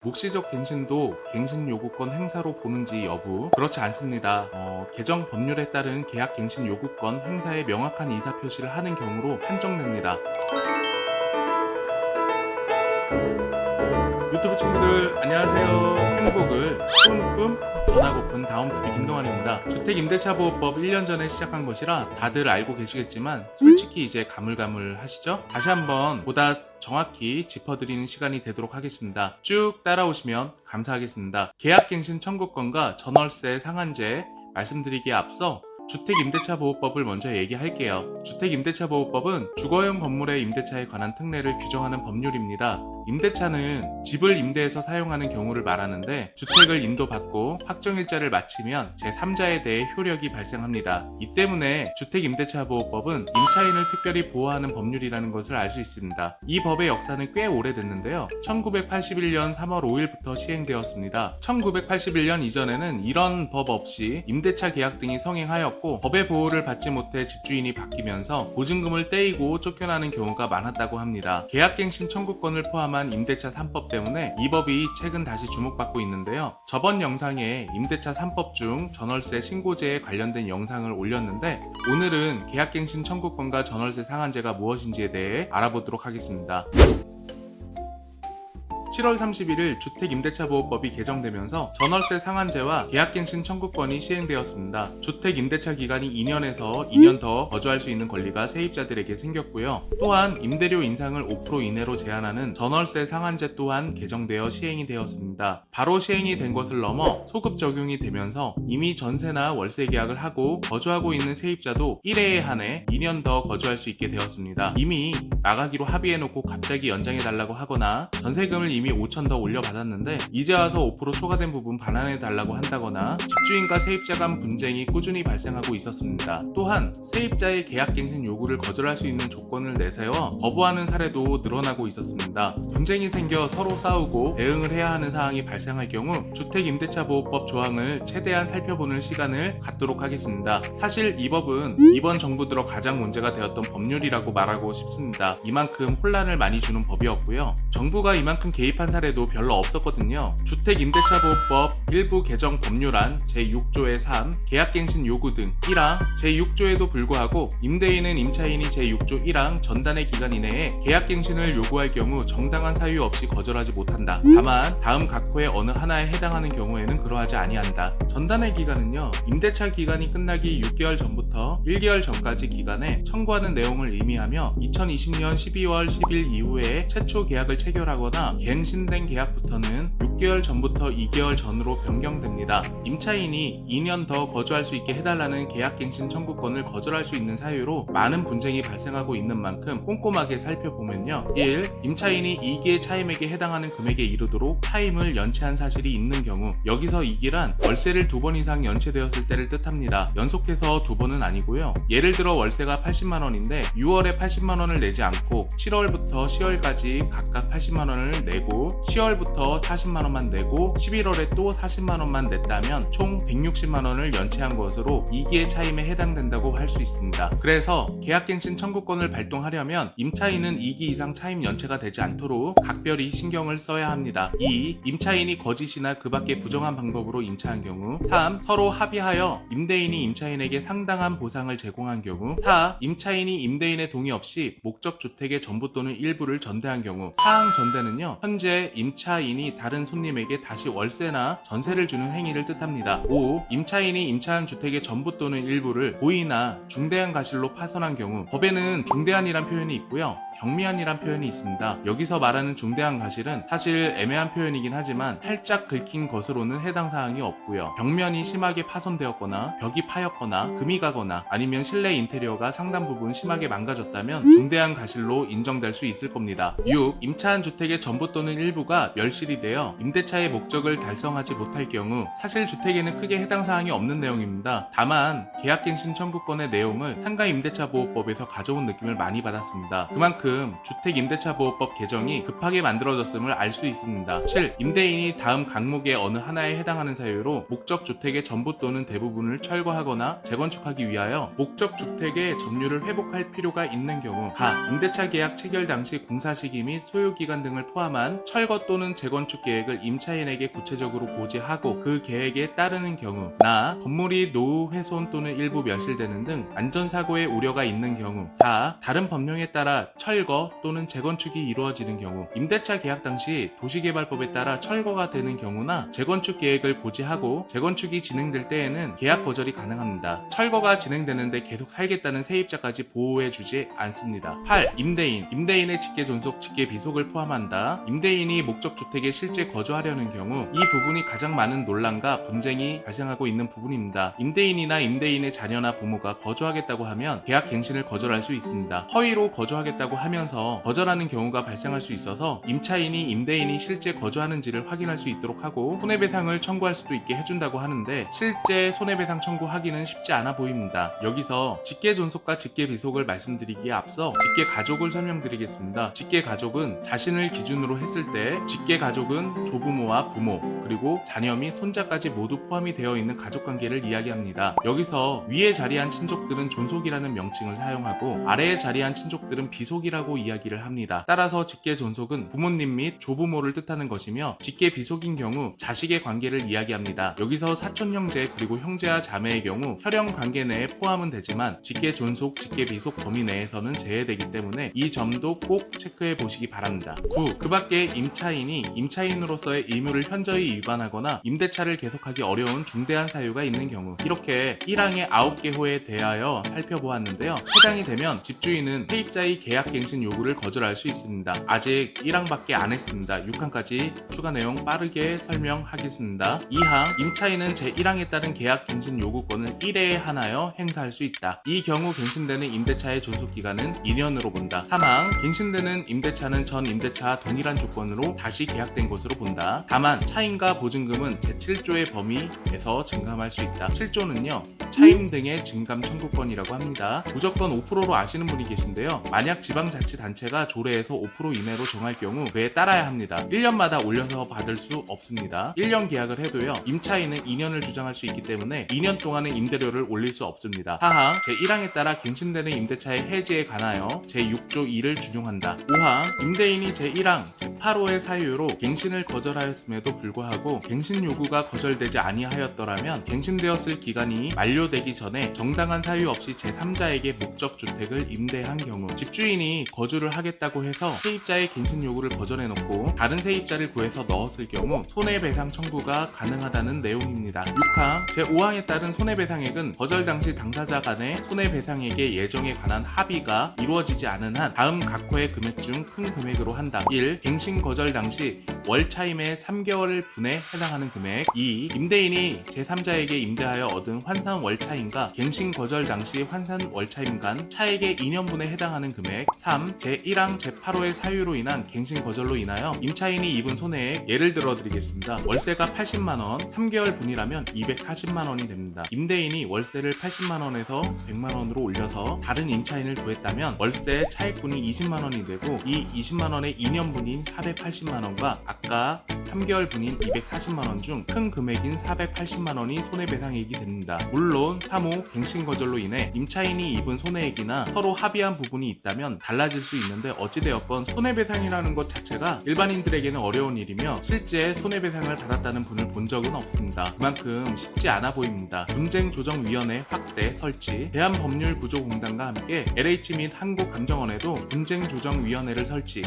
묵시적 갱신도 갱신 요구권 행사로 보는지 여부. 그렇지 않습니다. 개정 법률에 따른 계약 갱신 요구권 행사에 명확한 의사표시를 하는 경우로 판정됩니다. 유튜브 친구들 안녕하세요. 행복을 꿈꿈 전하고픈 다음TV 김동환입니다. 주택임대차보호법 1년 전에 시작한 것이라 다들 알고 계시겠지만 솔직히 이제 가물가물하시죠? 다시 한번 보다 정확히 짚어드리는 시간이 되도록 하겠습니다. 쭉 따라오시면 감사하겠습니다. 계약갱신 청구권과 전월세 상한제 말씀드리기에 앞서 주택임대차보호법을 먼저 얘기할게요. 주택임대차보호법은 주거용 건물의 임대차에 관한 특례를 규정하는 법률입니다. 임대차는 집을 임대해서 사용하는 경우를 말하는데 주택을 인도받고 확정일자를 마치면 제3자에 대해 효력이 발생합니다. 이 때문에 주택임대차보호법은 임차인을 특별히 보호하는 법률이라는 것을 알 수 있습니다. 이 법의 역사는 꽤 오래됐는데요. 1981년 3월 5일부터 시행되었습니다. 1981년 이전에는 이런 법 없이 임대차 계약 등이 성행하였고 법의 보호를 받지 못해 집주인이 바뀌면서 보증금을 떼이고 쫓겨나는 경우가 많았다고 합니다. 계약갱신 청구권을 포함한 임대차 3법 때문에 이 법이 최근 다시 주목받고 있는데요. 저번 영상에 임대차 3법 중 전월세 신고제에 관련된 영상을 올렸는데 오늘은 계약갱신 청구권과 전월세 상한제가 무엇인지에 대해 알아보도록 하겠습니다. 7월 31일 주택임대차보호법이 개정되면서 전월세 상한제와 계약갱신 청구권이 시행되었습니다. 주택임대차 기간이 2년에서 2년 더 거주할 수 있는 권리가 세입자들에게 생겼고요. 또한 임대료 인상을 5% 이내로 제한하는 전월세 상한제 또한 개정되어 시행이 되었습니다. 바로 시행이 된 것을 넘어 소급 적용이 되면서 이미 전세나 월세 계약을 하고 거주하고 있는 세입자도 1회에 한해 2년 더 거주할 수 있게 되었습니다. 이미 나가기로 합의해놓고 갑자기 연장해달라고 하거나 전세금을 이미 5천 더 올려받았는데 이제 와서 5% 초과된 부분 반환해달라고 한다거나 집주인과 세입자 간 분쟁이 꾸준히 발생하고 있었습니다. 또한 세입자의 계약갱신 요구를 거절할 수 있는 조건을 내세워 거부하는 사례도 늘어나고 있었습니다. 분쟁이 생겨 서로 싸우고 대응을 해야 하는 상황이 발생할 경우 주택임대차보호법 조항을 최대한 살펴보는 시간을 갖도록 하겠습니다. 사실 이 법은 이번 정부 들어 가장 문제가 되었던 법률이라고 말하고 싶습니다. 이만큼 혼란을 많이 주는 법이었고요. 정부가 이만큼 개입한 사례도 별로 없었거든요. 주택임대차보호법 일부 개정 법률안 제6조의 3 계약갱신 요구 등 1항 제6조에도 불구하고 임대인은 임차인이 제6조 1항 전단의 기간 이내에 계약갱신을 요구할 경우 정당한 사유 없이 거절하지 못한다. 다만 다음 각호의 어느 하나에 해당하는 경우에는 그러하지 아니한다. 전단의 기간은요. 임대차 기간이 끝나기 6개월 전부터 1개월 전까지 기간에 청구하는 내용을 의미하며 2020년 12월 10일 이후에 최초 계약을 체결하거나 갱신된 계약부터는 6개월 전부터 2개월 전으로 변경됩니다. 임차인이 2년 더 거주할 수 있게 해달라는 계약갱신 청구권을 거절할 수 있는 사유로 많은 분쟁이 발생하고 있는 만큼 꼼꼼하게 살펴보면요. 1. 임차인이 2기의 차임액에 해당하는 금액에 이르도록 차임을 연체한 사실이 있는 경우 여기서 2기란 월세를 2번 이상 연체되었을 때를 뜻합니다. 연속해서 2번은 아니고요. 예를 들어 월세가 80만원인데 6월에 80만원을 내지 않고 7월부터 10월까지 각각 80만원을 내고 10월부터 40만원만 내고 11월에 또 40만원만 냈다면 총 160만원을 연체한 것으로 2기의 차임에 해당된다고 할 수 있습니다. 그래서 계약갱신 청구권을 발동하려면 임차인은 2기 이상 차임 연체가 되지 않도록 각별히 신경을 써야 합니다. 2. 임차인이 거짓이나 그 밖의 부정한 방법으로 임차한 경우 3. 서로 합의하여 임대인이 임차인에게 상당한 보상을 제공한 경우 4. 임차인이 임대인의 동의 없이 목적주택의 전부 또는 일부를 전대한 경우 사항 전대는요. 현재 임차인이 다른 손님에게 다시 월세나 전세를 주는 행위를 뜻합니다. 5. 임차인이 임차한 주택의 전부 또는 일부를 고의나 중대한 과실로 파손한 경우 법에는 중대한이란 표현이 있고요. 경미한이란 표현이 있습니다. 여기서 말하는 중대한 과실은 사실 애매한 표현이긴 하지만 살짝 긁힌 것으로는 해당 사항이 없고요. 벽면이 심하게 파손되었거나 벽이 파였거나 금이 가거나 아니면 실내 인테리어가 상당 부분 심하게 망가졌다면 중대한 과실로 인정될 수 있을 겁니다. 6. 임차한 주택의 전부 또는 일부가 멸실이 되어 임대차의 목적을 달성하지 못할 경우 사실 주택에는 크게 해당 사항이 없는 내용입니다. 다만 계약갱신 청구권의 내용을 상가 임대차보호법에서 가져온 느낌을 많이 받았습니다. 그만큼 그만큼 주택임대차보호법 개정이 급하게 만들어졌음을 알 수 있습니다. 7. 임대인이 다음 항목의 어느 하나에 해당하는 사유로 목적주택의 전부 또는 대부분을 철거하거나 재건축하기 위하여 목적주택의 점유를 회복할 필요가 있는 경우 가. 임대차 계약 체결 당시 공사 시기 및 소요기간 등을 포함한 철거 또는 재건축 계획을 임차인에게 구체적으로 고지하고 그 계획에 따르는 경우 나. 건물이 노후 훼손 또는 일부 멸실되는 등 안전사고의 우려가 있는 경우 다. 다른 법령에 따라 철거 또는 재건축이 이루어지는 경우 임대차 계약 당시 도시개발법에 따라 철거가 되는 경우나 재건축 계획을 고지하고 재건축이 진행될 때에는 계약 거절이 가능합니다. 철거가 진행되는데 계속 살겠다는 세입자까지 보호해주지 않습니다. 8. 임대인의 직계존속, 직계비속을 포함한다. 임대인이 목적주택에 실제 거주하려는 경우 이 부분이 가장 많은 논란과 분쟁이 발생하고 있는 부분입니다. 임대인이나 임대인의 자녀나 부모가 거주하겠다고 하면 계약 갱신을 거절할 수 있습니다. 허위로 거주하겠다고 하면서 거절하는 경우가 발생할 수 있어서 임차인이 임대인이 실제 거주하는지를 확인할 수 있도록 하고 손해배상을 청구할 수도 있게 해준다고 하는데 실제 손해배상 청구하기는 쉽지 않아 보입니다. 여기서 직계존속과 직계비속을 말씀드리기에 앞서 직계가족을 설명드리겠습니다. 직계가족은 자신을 기준으로 했을 때 직계가족은 조부모와 부모 그리고 자녀 및 손자까지 모두 포함이 되어 있는 가족관계를 이야기합니다. 여기서 위에 자리한 친족들은 존속이라는 명칭을 사용하고 아래에 자리한 친족들은 비속이라고 이야기를 합니다. 따라서 직계존속은 부모님 및 조부모를 뜻하는 것이며 직계비속인 경우 자식의 관계를 이야기합니다. 여기서 사촌 형제 그리고 형제와 자매의 경우 혈연 관계 내에 포함은 되지만 직계존속, 직계비속 범위 내에서는 제외되기 때문에 이 점도 꼭 체크해 보시기 바랍니다. 9. 그 밖에 임차인이 임차인으로서의 의무를 현저히 위반하거나 임대차를 계속하기 어려운 중대한 사유가 있는 경우 이렇게 1항의 9개 호에 대하여 살펴보았는데요. 해당이 되면 집주인은 세입자의 계약갱신 요구를 거절할 수 있습니다. 아직 1항밖에 안 했습니다. 6항까지 추가 내용 빠르게 설명하겠습니다. 2항 임차인은 제1항에 따른 계약갱신 요구권을 1회에 하나여 행사할 수 있다. 이 경우 갱신되는 임대차의 존속기간은 2년으로 본다. 3항 갱신되는 임대차는 전 임대차와 동일한 조건으로 다시 계약된 것으로 본다. 다만 차임과 보증금은 제7조의 범위에서 증감할 수 있다. 7조는요 차임 등의 증감 청구권이라고 합니다. 무조건 5%로 아시는 분이 계신데요. 만약 지방자치단체가 조례에서 5% 이내로 정할 경우 그에 따라야 합니다. 1년마다 올려서 받을 수 없습니다. 1년 계약을 해도요 임차인은 2년을 주장할 수 있기 때문에 2년 동안은 임대료를 올릴 수 없습니다. 하항 제1항에 따라 갱신되는 임대차의 해지에 관하여 제6조 2를 준용한다. 5항 임대인이 제1항 제8호의 사유로 갱신을 거절하였음에도 불구하고 갱신 요구가 거절되지 아니하였더라면 갱신되었을 기간이 만료되기 전에 정당한 사유 없이 제3자에게 목적주택을 임대한 경우 집주인이 거주를 하겠다고 해서 세입자의 갱신 요구를 거절해놓고 다른 세입자를 구해서 넣었을 경우 손해배상 청구가 가능하다는 내용입니다. 6항 제5항에 따른 손해배상액은 거절 당시 당사자 간의 손해배상액의 예정에 관한 합의가 이루어지지 않은 한 다음 각 호의 금액 중 큰 금액으로 한다. 1. 갱신 거절 당시 월 차임의 3개월 분에 해당하는 금액. 2. 임대인이 제3자에게 임대하여 얻은 환산 월 차임과 갱신 거절 당시 환산 월 차임 간 차액의 2년분에 해당하는 금액. 3. 제1항 제8호의 사유로 인한 갱신 거절로 인하여 임차인이 입은 손해액. 예를 들어 드리겠습니다. 월세가 80만원, 3개월 분이라면 240만원이 됩니다. 임대인이 월세를 80만원에서 100만원으로 올려서 다른 임차인을 구했다면 월세 차액분이 20만원이 되고 이 20만원의 2년분인 480만원과 아까 3개월 분인 240만원 중 큰 금액인 480만원이 손해배상액이 됩니다. 물론 3호 갱신 거절로 인해 임차인이 입은 손해액이나 서로 합의한 부분이 있다면 달라질 수 있는데 어찌되었건 손해배상이라는 것 자체가 일반인들에게는 어려운 일이며 실제 손해배상을 받았다는 분을 본 적은 없습니다. 그만큼 쉽지 않아 보입니다. 분쟁조정위원회 확대 설치, 대한법률구조공단과 함께 LH 및 한국감정원에도 분쟁조정위원회를 설치,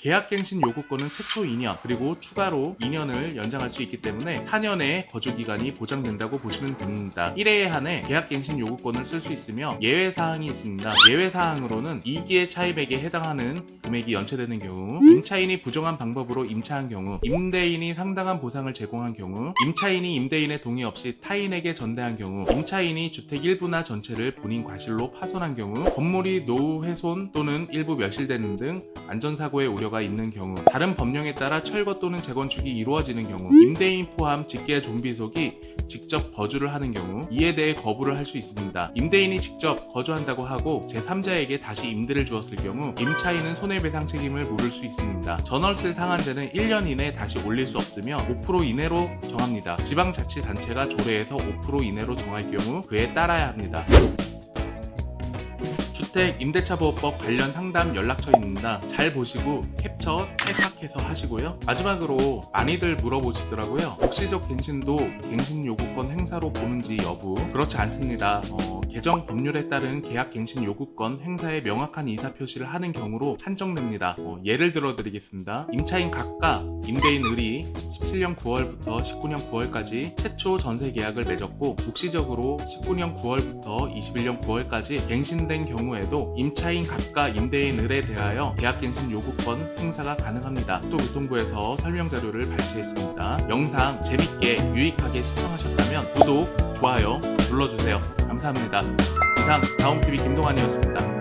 계약갱신 요구권은 최초 2년 그리고 추가로 2년을 연장할 수 있기 때문에 4년의 거주기간이 보장된다고 보시면 됩니다. 1회에 한해 계약갱신 요구권을 쓸 수 있으며 예외사항이 있습니다. 예외사항으로는 2기의 차입액에 해당하는 금액이 연체되는 경우, 임차인이 부정한 방법으로 임차한 경우, 임대인이 상당한 보상을 제공한 경우, 임차인이 임대인의 동의 없이 타인에게 전대한 경우, 임차인이 주택 일부나 전체를 본인 과실로 파손한 경우, 건물이 노후 훼손 또는 일부 멸실되는 등 안전사고의 우려 우려가 있는 경우, 다른 법령에 따라 철거 또는 재건축이 이루어지는 경우, 임대인 포함 직계 존비속이 직접 거주를 하는 경우 이에 대해 거부를 할 수 있습니다. 임대인이 직접 거주한다고 하고 제3자에게 다시 임대를 주었을 경우 임차인은 손해배상 책임을 물을 수 있습니다. 전월세 상한제는 1년 이내 다시 올릴 수 없으며 5% 이내로 정합니다. 지방자치단체가 조례에서 5% 이내로 정할 경우 그에 따라야 합니다. 주택 임대차 보호법 관련 상담 연락처입니다. 잘 보시고 캡처, 찰칵해서 하시고요. 마지막으로 많이들 물어보시더라고요. 복지적 갱신도 갱신 요구권 행사로 보는지 여부. 그렇지 않습니다. 개정 법률에 따른 계약 갱신 요구권 행사에 명확한 의사표시를 하는 경우로 한정됩니다. 예를 들어 드리겠습니다. 임차인 각각 임대인 을이 17년 9월부터 19년 9월까지 최초 전세 계약을 맺었고 묵시적으로 19년 9월부터 21년 9월까지 갱신된 경우에도 임차인 각각 임대인 을에 대하여 계약갱신 요구권 행사가 가능합니다. 또 교통부에서 설명 자료를 발췌했습니다. 영상 재밌게 유익하게 시청하셨다면 구독, 좋아요 눌러주세요. 감사합니다. 이상 다음TV 김동환이었습니다.